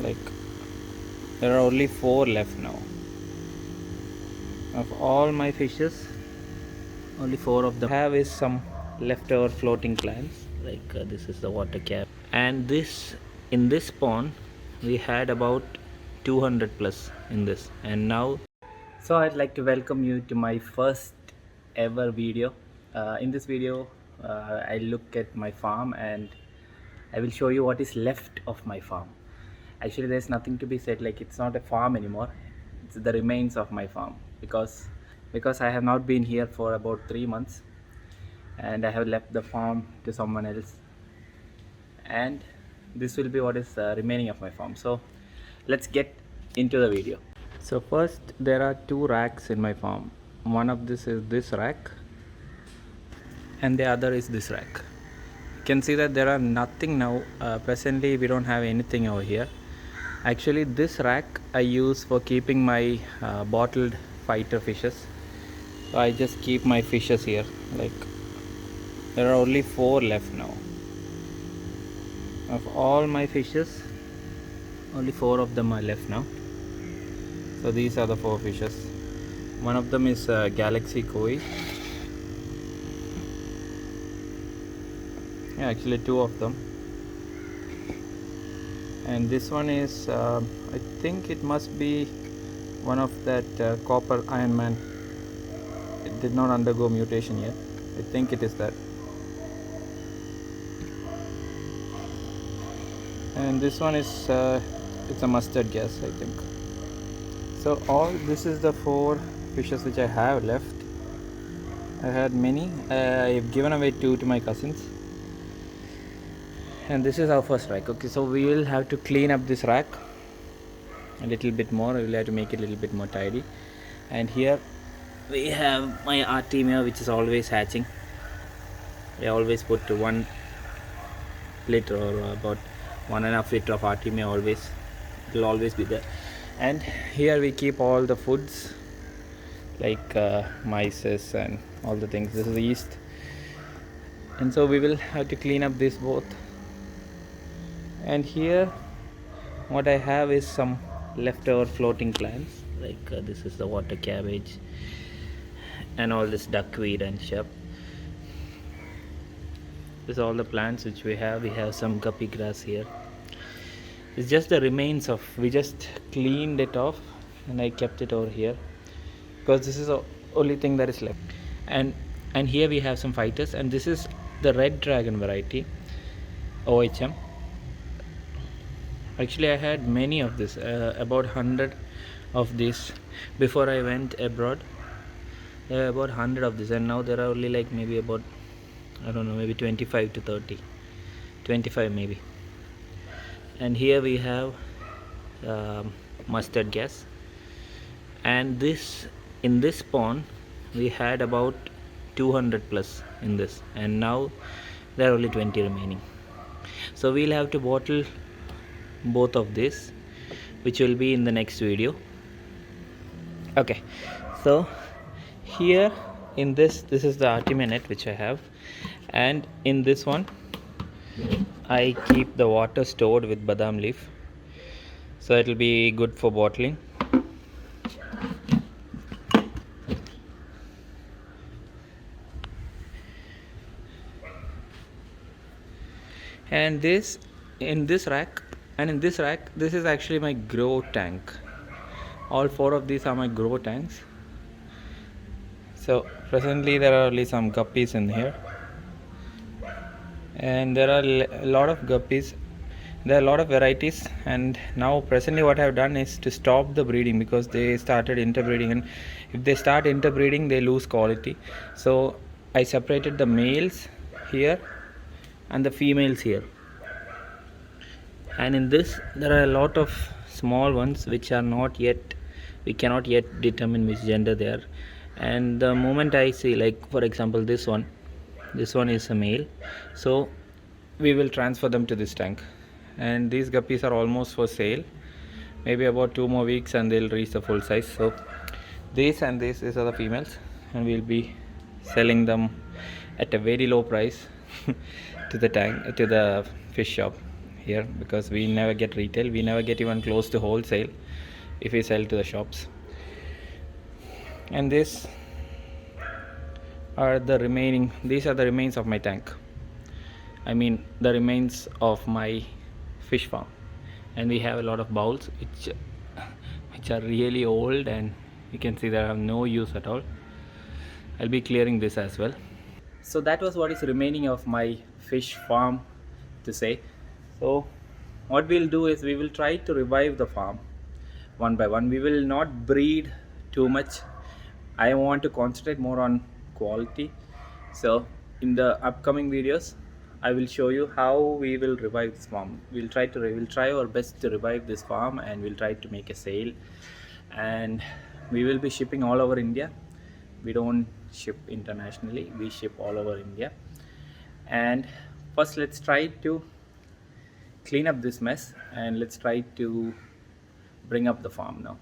Like, there are only 4 left now. Of all my fishes, only 4 of them have is some leftover floating plants. Like this is the water cap, and this in this pond we had about 200 plus in this, and now. So I'd like to welcome you to my first ever video. In this video, I look at my farm and I will show you what is left of my farm. Actually, there's nothing to be said. Like, it's not a farm anymore. It's the remains of my farm because I have not been here for about 3 months, and I have left the farm to someone else. And this will be what is remaining of my farm. So let's get into the video. So first, there are 2 racks in my farm. One of this is this rack and the other is this rack. You can see that there are nothing now. Presently we don't have anything over here. Actually, this rack I use for keeping my bottled fighter fishes. So I just keep my fishes here. Like, there are only 4 left now. Of all my fishes, only 4 of them are left now. So these are the 4 fishes. One of them is Galaxy Koi. Yeah, actually 2 of them. And this one is I think it must be one of that copper Iron Man. It did not undergo mutation yet. I think it is that. And this one is it's a mustard gas, I think. So this is the 4 fishes which I have left. I had many. I've given away 2 to my cousins. And this is our first rack. Okay, so we will have to clean up this rack a little bit more. We will have to make it a little bit more tidy. And here we have my Artemia, which is always hatching. I always put 1 liter or about 1.5 liter of Artemia always. It will always be there. And here we keep all the foods like mices and all the things. This is yeast. And so we will have to clean up this both. And here what I have is some leftover floating plants. Like this is the water cabbage and all this duckweed and stuff. This is all the plants which we have. We have some guppy grass here. It's just the remains of, we just cleaned it off and I kept it over here because this is the only thing that is left. And here we have some fighters, and this is the red dragon variety, OHM. Actually, I had many of this, about 100 of these before I went abroad. There are about 100 of this, and now there are only like maybe about, I don't know, maybe 25 to 30, 25 maybe. And here we have mustard gas, and this in this pond we had about 200 plus in this, and now there are only 20 remaining. So we'll have to bottle both of this, which will be in the next video. Okay, so here in this is the Artemia net which I have, and in this one I keep the water stored with badam leaf, so it will be good for bottling. And this in this rack, this is actually my grow tank. All 4 of these are my grow tanks. So presently there are only some guppies in here, and there are a lot of guppies. There are a lot of varieties, and now presently what I have done is to stop the breeding because they started interbreeding, and if they start interbreeding they lose quality. So I separated the males here and the females here, and in this there are a lot of small ones which are not yet, we cannot yet determine which gender they are. And the moment I see, like for example this one is a male, so we will transfer them to this tank. And these guppies are almost for sale, maybe about 2 more weeks and they'll reach the full size. So these are the females, and we'll be selling them at a very low price to the fish shop here, because we never get retail, we never get even close to wholesale if we sell to the shops. And these are the remains of my tank. I mean the remains of my fish farm. And we have a lot of bowls which are really old, and you can see they have no use at all. I'll be clearing this as well. So that was what is remaining of my fish farm to say. So what we'll do is we will try to revive the farm one by one. We will not breed too much. I want to concentrate more on quality. So in the upcoming videos I will show you how we will revive this farm. We'll try our best to revive this farm, and we'll try to make a sale, and we will be shipping all over India. We don't ship internationally, we ship all over India. And first let's try to clean up this mess, and let's try to bring up the farm now.